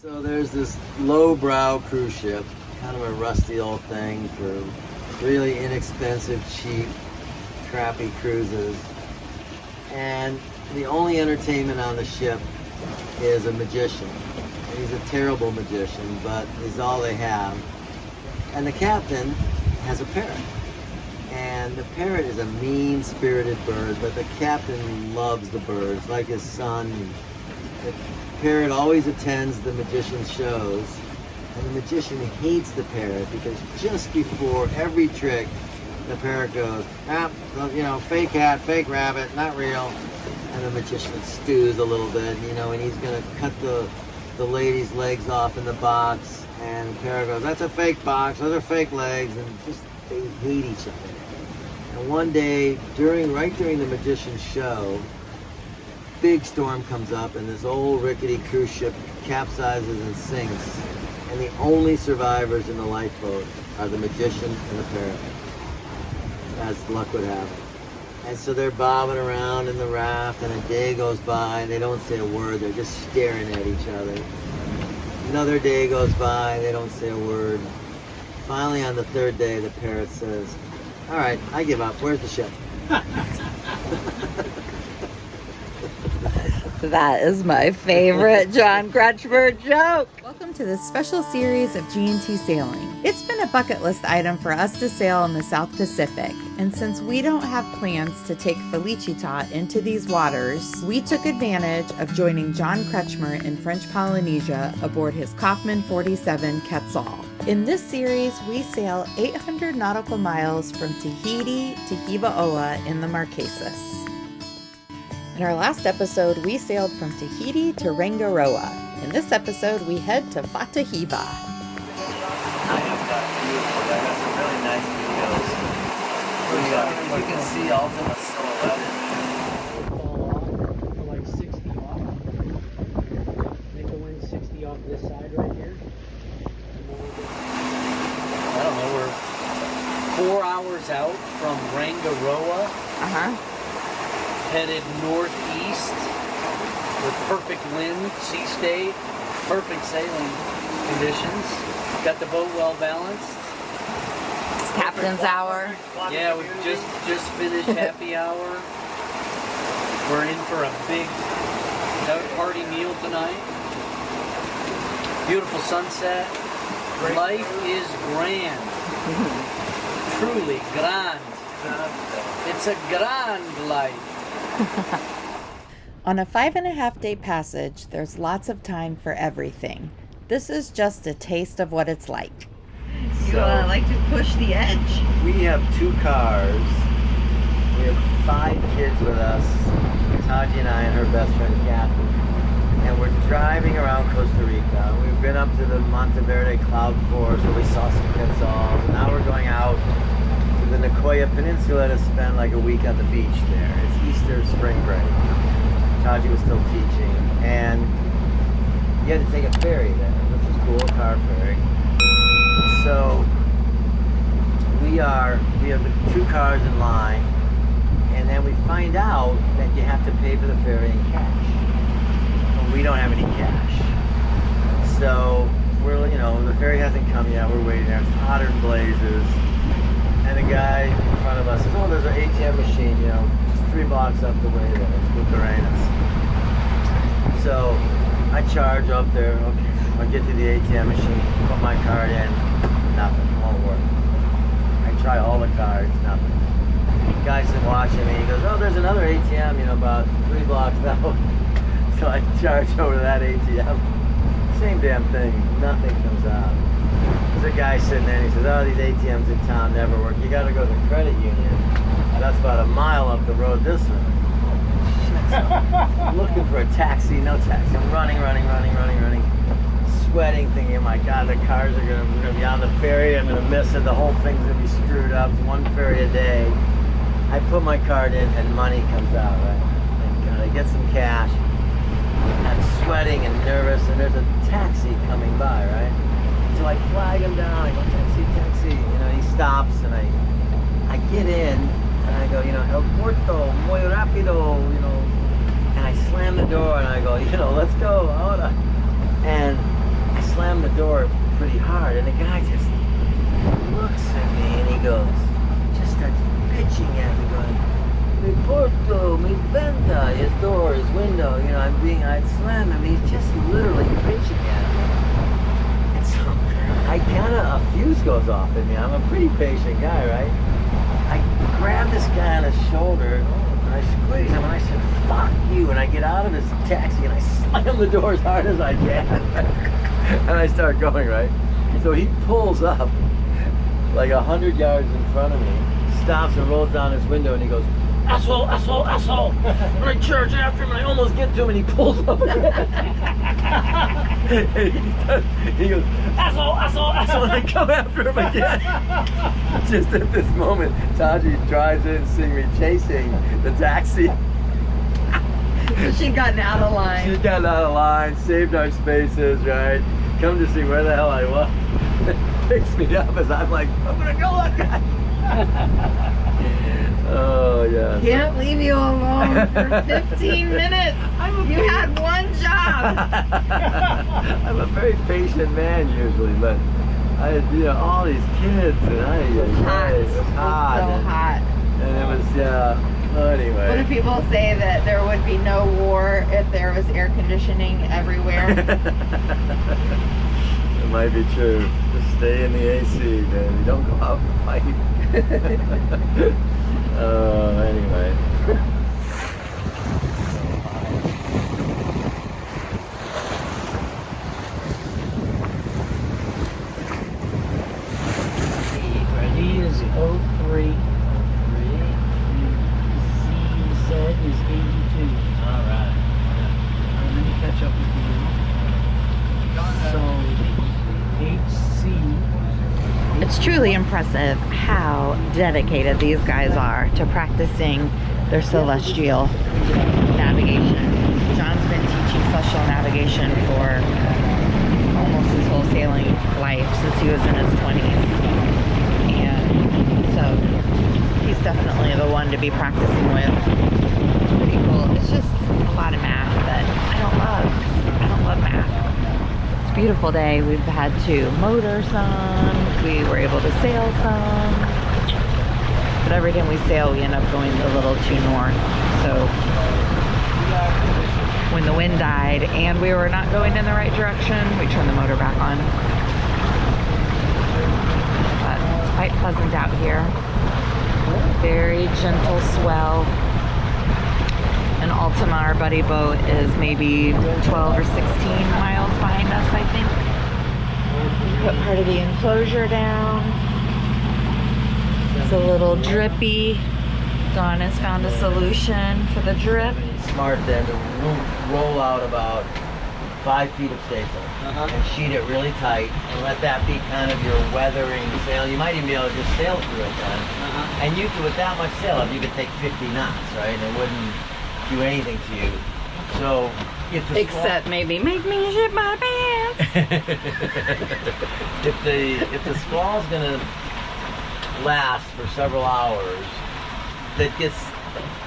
So there's this lowbrow cruise ship, kind of a rusty old thing for really inexpensive, cheap, crappy cruises. And the only entertainment on the ship is a magician. He's a terrible magician, but he's all they have. And the captain has a parrot. And the parrot is a mean-spirited bird, but the captain loves the birds, like his son. The parrot always attends the magician's shows, and the magician hates the parrot because just before every trick, the parrot goes, fake hat, fake rabbit, not real. And the magician stews a little bit, and he's going to cut the lady's legs off in the box, and the parrot goes, that's a fake box, those are fake legs, and just they hate each other. And one day, right during the magician's show, big storm comes up, and this old rickety cruise ship capsizes and sinks, and the only survivors in the lifeboat are the magician and the parrot, as luck would have it. And so they're bobbing around in the raft, and a day goes by, and they don't say a word. They're just staring at each other. Another day goes by, and they don't say a word. Finally, on the third day, the parrot says, all right, I give up. Where's the ship? That is my favorite John Kretschmer joke. Welcome to this special series of G&T Sailing. It's been a bucket list item for us to sail in the South Pacific, and since we don't have plans to take Felicitat into these waters, we took advantage of joining John Kretschmer in French Polynesia aboard his Kaufman 47 Quetzal. In this series, we sail 800 nautical miles from Tahiti to Hiva in the Marquesas. In our last episode, we sailed from Tahiti to Rangiroa. In this episode, we head to Fatu Hiva. I have got beautiful. I got some really nice videos. You can see ultimate silhouette. Fall off for like 60 off. Make the wind 60 off this side right here. I don't know, we're 4 hours out from Rangiroa. Headed northeast with perfect wind, sea state, perfect sailing conditions. Got the boat well balanced. It's captain's hour. Yeah, we just finished happy hour. We're in for a big party meal tonight. Beautiful sunset. Life is grand. Truly grand. It's a grand life. On a 5.5-day passage, there's lots of time for everything. This is just a taste of what it's like. You like to push the edge. We have 2 cars. We have 5 kids with us, Taji and I and her best friend Kathy. And we're driving around Costa Rica. We've been up to the Monteverde Cloud Forest where we saw some quetzals. And now we're going out to the Nicoya Peninsula to spend like a week on the beach there. It's Easter spring break. Taji was still teaching. And you had to take a ferry there, which is cool, a car ferry. So we have the 2 cars in line, and then we find out that you have to pay for the ferry in cash. Well, we don't have any cash. So we're, the ferry hasn't come yet, we're waiting there, it's hotter than blazes. And the guy in front of us says, oh, there's an ATM machine, just 3 blocks up the way there, it's Bucaranas. So I charge up there, okay, I get to the ATM machine, put my card in, nothing, won't work. I try all the cards, nothing. The guy's been watching me, he goes, oh, there's another ATM, about 3 blocks out. So I charge over to that ATM. Same damn thing, nothing comes out. There's a guy sitting there and he says, oh, these ATMs in town never work. You gotta go to the credit union. That's about a mile up the road this way. So I'm looking for a taxi, no taxi. I'm running. Sweating, thinking, oh my God, the cars are gonna be on the ferry. I'm gonna miss it. The whole thing's gonna be screwed up. It's 1 ferry a day. I put my card in and money comes out, right? Thank God. I get some cash. I'm sweating and nervous, and there's a taxi coming by, right? So I flag him down. I go, taxi. He stops, and I get in, and I go, El Puerto, muy rápido, And I slam the door, and I go, let's go, ahora. And door pretty hard, and the guy just looks at me and he goes, just starts pitching at me, going, "Mi porto, mi venta," his door, his window, you know, I'd slammed him. He's just literally pitching at me. And so a fuse goes off in me. I'm a pretty patient guy, right? I grab this guy on his shoulder and I squeeze him and I said, "Fuck you," and I get out of his taxi and I slam the door as hard as I can. And I start going, right? So he pulls up like 100 yards in front of me, stops and rolls down his window and he goes, "Asshole, asshole, asshole." And I charge after him and I almost get to him and he pulls up again. And he goes, "Asshole, asshole, asshole," and I come after him again. Just at this moment, Taji drives in seeing me chasing the taxi. She'd gotten out of line. She's gotten out of line, saved our spaces, right? Come to see where the hell I was. Picks me up as I'm like, "I'm gonna go that guy." Oh yeah. Can't leave you alone for 15 minutes. You had one job. I'm a very patient man usually, but I had, you know, all these kids and it was hot. It was so hot. And it was, yeah. Anyway. What do people say, that there would be no war if there was air conditioning everywhere? It might be true. Just stay in the AC, man. Don't go out and fight. Anyway. He is 03. Z is 82. All right. Let me catch up with you. So, HC. It's truly impressive how dedicated these guys are to practicing their celestial navigation. John's been teaching celestial navigation for almost his whole sailing life, since he was in his 20s. And so he's definitely the one to be practicing with. It's pretty cool. It's just a lot of math that I don't love. I don't love math. It's a beautiful day. We've had to motor some. We were able to sail some. But every time we sail, we end up going a little too north. So when the wind died and we were not going in the right direction, we turned the motor back on. But it's quite pleasant out here. Very gentle swell. And Ultima, our buddy boat, is maybe 12 or 16 miles behind us, I think. Put part of the enclosure down. It's a little drippy. Dawn has found a solution for the drip. Smart then to roll out about 5 feet of staysail and sheet it really tight and let that be kind of your weathering sail. You might even be able to just sail through it then. And you could, with that much sail, you could take 50 knots, right? And it wouldn't do anything to you. So if the Except maybe make me shit my pants. if the squall's gonna last for several hours, that gets,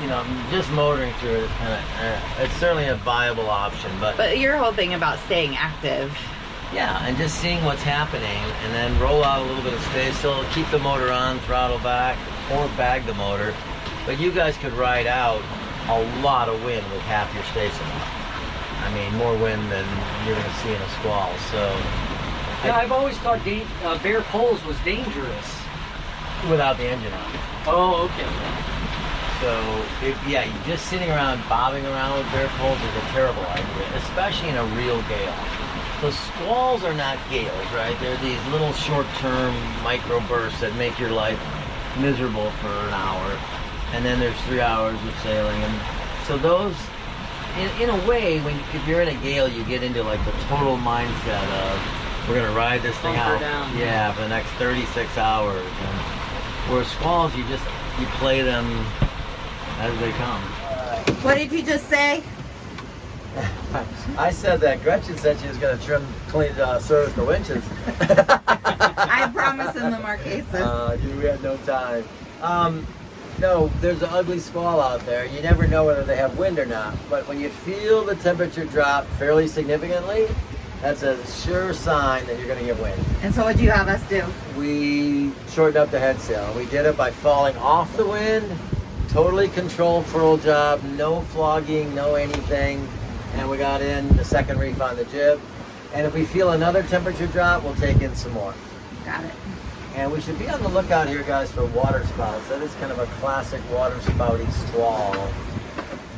you know, just motoring through it is kind of, it's certainly a viable option, But your whole thing about staying active. yeah, and just seeing what's happening, and then roll out a little bit of space, so keep the motor on, throttle back, or bag the motor. But you guys could ride out a lot of wind with half your staysail. I mean, more wind than you're going to see in a squall. So, Yeah, I've always thought bare poles was dangerous. without the engine on. Oh, okay. So, yeah, just sitting around, bobbing around with bare poles is a terrible idea, especially in a real gale. So squalls are not gales, right? They're these little short-term microbursts that make your life miserable for an hour. And then there's 3 hours of sailing. And so those, in a way, if you're in a gale, you get into like the total mindset of, we're going to ride this thing Bunker out. down. Yeah, for the next 36 hours. And whereas squalls, you play them as they come. What did you just say? I said that Gretchen said she was going to clean service the winches. I promise in the Marquesas. We had no time. No, there's an ugly squall out there. You never know whether they have wind or not. But when you feel the temperature drop fairly significantly, That's a sure sign that you're going to get wind. And so what'd you have us do? We shortened up the head sail. We did it by falling off the wind, totally controlled furl job, no flogging, no anything. And we got in the second reef on the jib. And if we feel another temperature drop, we'll take in some more. Got it. And we should be on the lookout here, guys, for water spouts. That is kind of a classic water spouty squall.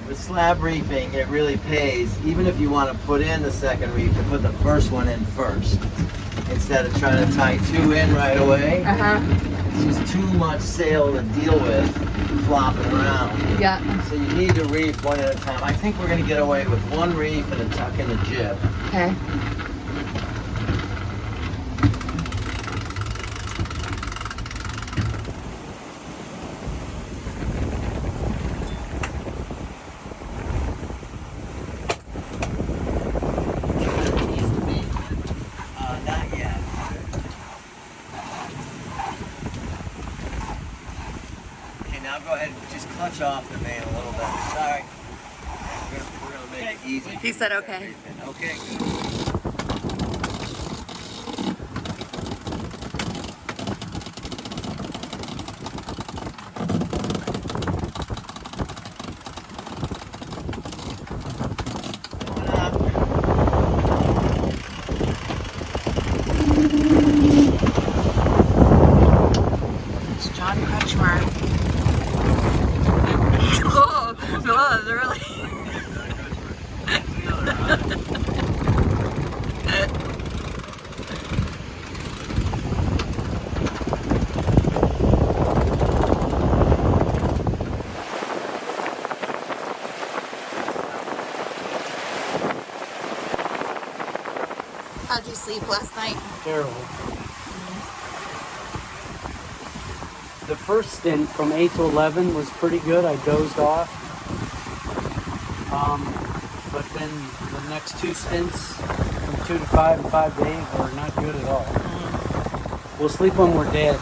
With slab reefing, it really pays, even if you want to put in the second reef, to put the first one in first, instead of trying to tie two in right away. It's just too much sail to deal with flopping around. Yeah. So you need to reef one at a time. I think we're going to get away with one reef and a tuck in the jib. Okay. Not yet. Okay, now go ahead and just clutch off the main a little bit. Sorry. We're gonna make it easy. He said okay. Okay. Going up. It's John Kretschmer. Oh, they're really. How'd you sleep last night? Terrible. The first stint from 8 to 11 was pretty good. I dozed off. But then the next two stints from 2 to 5 and 5 to 8 were not good at all. We'll sleep when we're dead.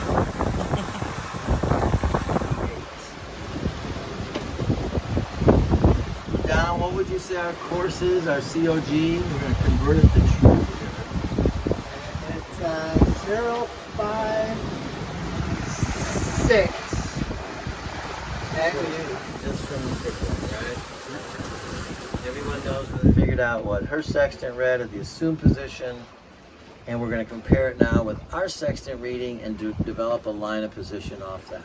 Don, what would you say our course is, our COG? We're going to convert it to true. It's 056. Just from the picture, right? Everyone knows we figured out what her sextant read at the assumed position, and we're going to compare it now with our sextant reading and develop a line of position off that.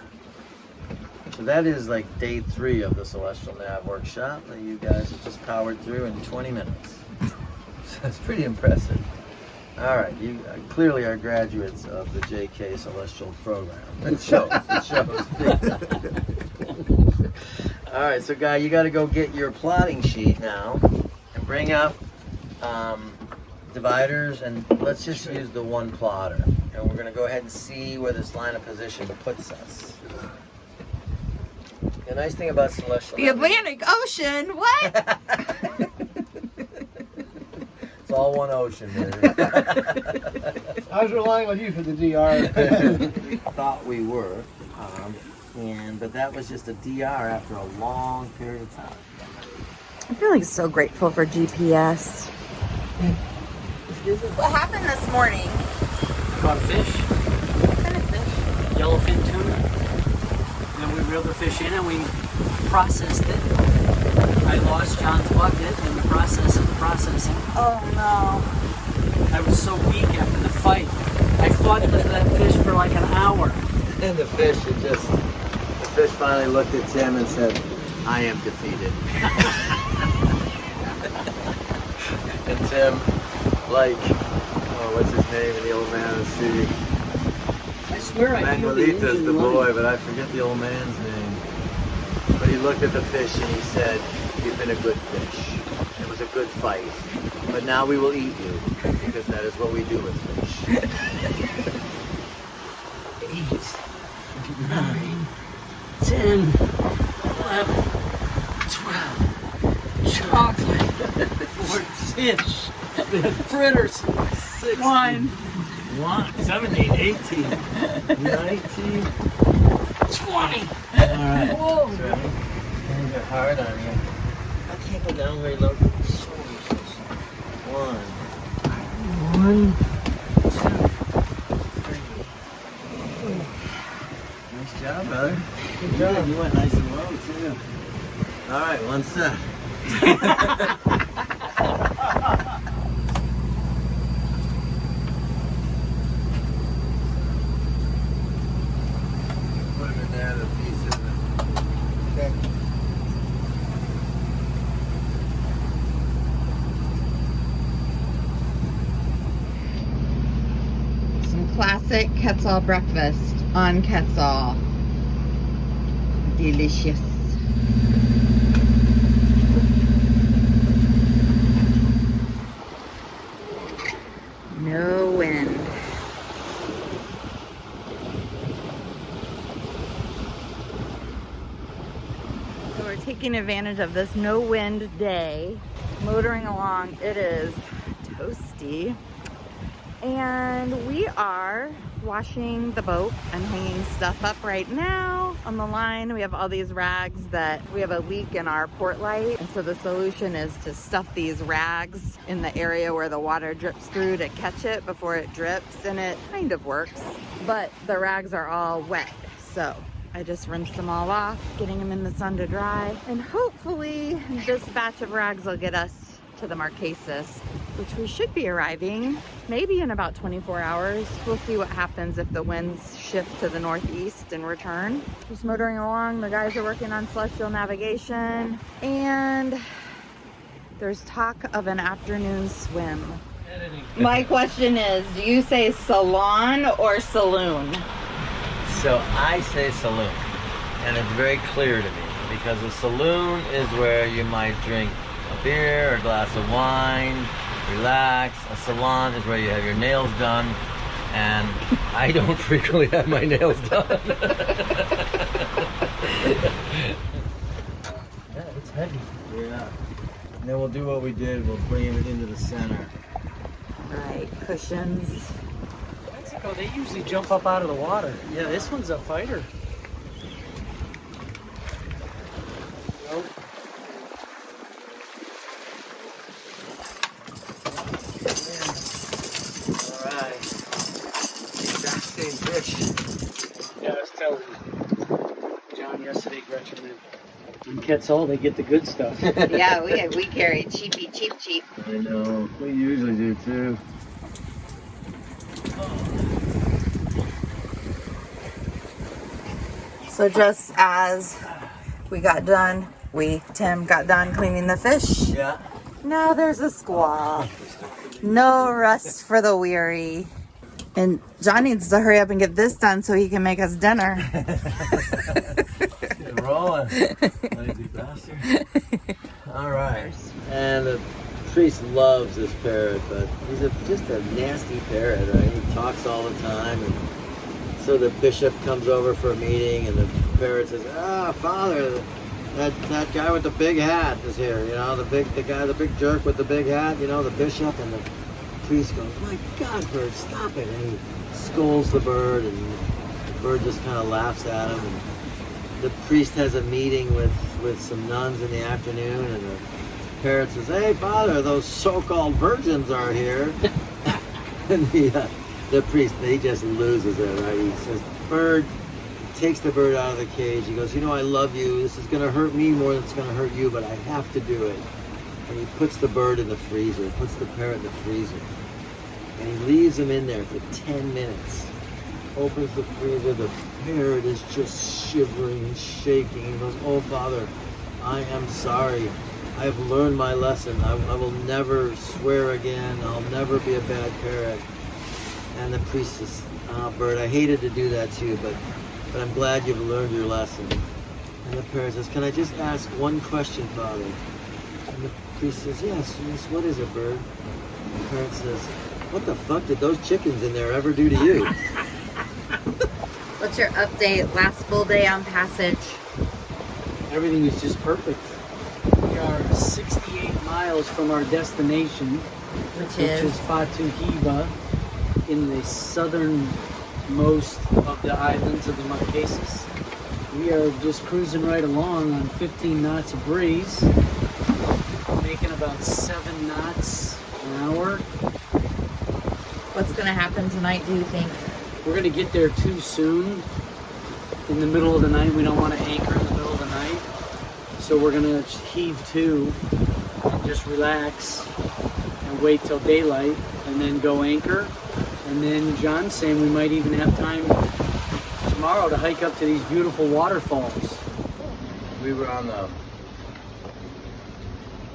So that is like day 3 of the Celestial Nav workshop that you guys have just powered through in 20 minutes. So it's pretty impressive. All right, you clearly are graduates of the JK Celestial program. It shows. It shows. All right, so Guy, you got to go get your plotting sheet now and bring up dividers, and let's just use the one plotter. And we're going to go ahead and see where this line of position puts us. The nice thing about Celestial The Atlantic Ocean. What? It's all one ocean, man. I was relying on you for the DR. We thought we were, but that was just a DR after a long period of time. I'm feeling so grateful for GPS. What happened this morning? Caught a fish, What kind of fish? yellowfin tuna. Then we reeled the fish in and we processed it. I lost John's bucket in the process of the processing. Oh no. I was so weak after the fight. I fought with that fish for like an hour. And the fish finally looked at Tim and said, "I am defeated." And Tim, like, what's his name in the Old Man of the Sea? I swear I feel the Manuelita's engine the running. boy, but I forget the old man's name. But he looked at the fish and he said, "You've been a good fish. It was a good fight. But now we will eat you, because that is what we do with fish." 8, 9, 10, 11, 12, chocolate, 14, fish, fritters, 16, 17, 18, 19, 20. Alright. Whoa. Things are hard on you. I can't go down very low. 1, 1, 2, 3. Nice job, brother. Good job. You went nice and low, too. All right, one set. Put them in there, the pieces. Okay. Some classic Quetzal breakfast on Quetzal. Delicious. No wind. So we're taking advantage of this no wind day, motoring along. It is toasty. And we are washing the boat and hanging stuff up right now on the line. We have all these rags that we have a leak in our port light. And so the solution is to stuff these rags in the area where the water drips through to catch it before it drips. And it kind of works, but the rags are all wet. So I just rinsed them all off, getting them in the sun to dry. And hopefully this batch of rags will get us to the Marquesas, which we should be arriving maybe in about 24 hours. We'll see what happens if the winds shift to the northeast and return. Just motoring along. The guys are working on celestial navigation, and there's talk of an afternoon swim. My question is, do you say salon or saloon? So I say saloon, and it's very clear to me, because a saloon is where you might drink a beer or a glass of wine, relax. A salon is where you have your nails done, and I don't frequently have my nails done. Yeah, it's heavy. Yeah. And then we'll do what we did. We'll bring it into the center. Right, cushions. Mexico, they usually jump up out of the water. Yeah, this one's a fighter. Nope. Alright. Exact same fish. Yeah, I was telling John yesterday, Kretschmer, in Quetzal, they get the good stuff. Yeah, we carry cheapy, cheap. I know. We usually do too. So just as we got done, Tim got done cleaning the fish. Yeah. Now there's a squall. No rest for the weary. And John needs to hurry up and get this done so he can make us dinner. Get rolling. Lazy bastard. Alright. And the priest loves this parrot, but he's just a nasty parrot, right? He talks all the time. And so the bishop comes over for a meeting, and the parrot says, Father, that guy with the big hat is here, you know, the big jerk with the big hat, you know, the bishop. And the priest goes, my God, bird, stop it. And he scolds the bird, and the bird just kind of laughs at him. And the priest has a meeting with some nuns in the afternoon, and the parrot says, hey, Father, those so-called virgins are here. And the priest, he just loses it, right? He says, bird, takes the bird out of the cage. He goes, you know, I love you. This is going to hurt me more than it's going to hurt you, but I have to do it. And he puts the bird in the freezer, puts the parrot in the freezer. And he leaves him in there for 10 minutes. Opens the freezer, the parrot is just shivering and shaking. He goes, oh, Father, I am sorry. I have learned my lesson. I will never swear again. I'll never be a bad parrot. And the priest says, oh, bird, I hated to do that to you, but I'm glad you've learned your lesson. And the parrot says, can I just ask one question, Father? And the priest says, yes, what is it, bird? And the parrot says, what the fuck did those chickens in there ever do to you? What's your update? Last full day on passage. Everything is just perfect. We are 68 miles from our destination, which is Fatu Hiva, in the southernmost of the islands of the Marquesas. We are just cruising right along on 15 knots of breeze, making about 7 knots an hour. What's going to happen tonight, do you think? We're going to get there too soon in the middle of the night. We don't want to anchor in the middle of the night. So we're going to heave to and just relax and wait till daylight and then go anchor. And then John's saying we might even have time tomorrow to hike up to these beautiful waterfalls. We were on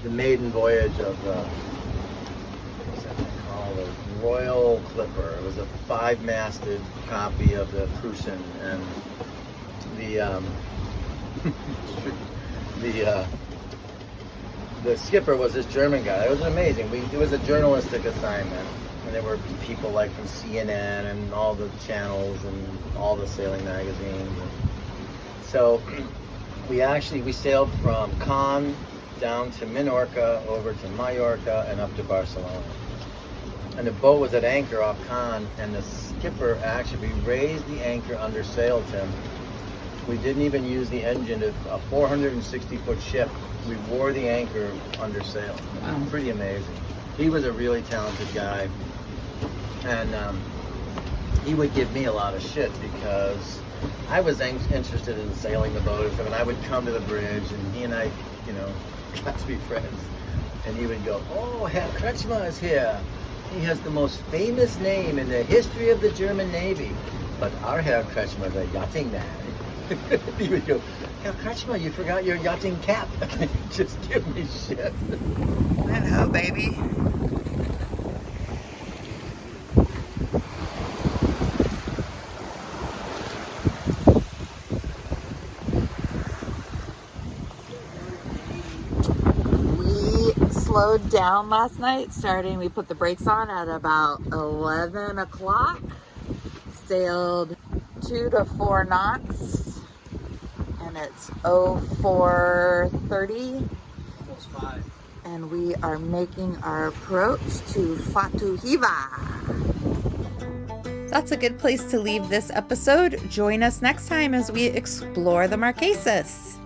the maiden voyage of what's that thing called? The Royal Clipper. It was a 5-masted copy of the Prussian, and the skipper was this German guy. It was amazing. It was a journalistic assignment, and there were people like from CNN and all the channels and all the sailing magazines. So we sailed from Cannes down to Minorca, over to Mallorca, and up to Barcelona. And the boat was at anchor off Cannes, and the skipper actually raised the anchor under sail, Tim. We didn't even use the engine. A 460-foot ship, we wore the anchor under sail. Wow. Pretty amazing. He was a really talented guy, and he would give me a lot of shit because I was interested in sailing the boat. I mean, I would come to the bridge, and he and I, got to be friends. And he would go, "Oh, Herr Kretschmer is here. He has the most famous name in the history of the German Navy. But our Herr Kretschmer is a yachting man." He would go, "Herr Kretschmer, you forgot your yachting cap." Just give me shit. I know, baby. Slowed down last night, we put the brakes on at about 11 o'clock, sailed 2 to 4 knots, and it's 04:30, Almost 5. and we are making our approach to Fatu Hiva. That's a good place to leave this episode. Join us next time as we explore the Marquesas.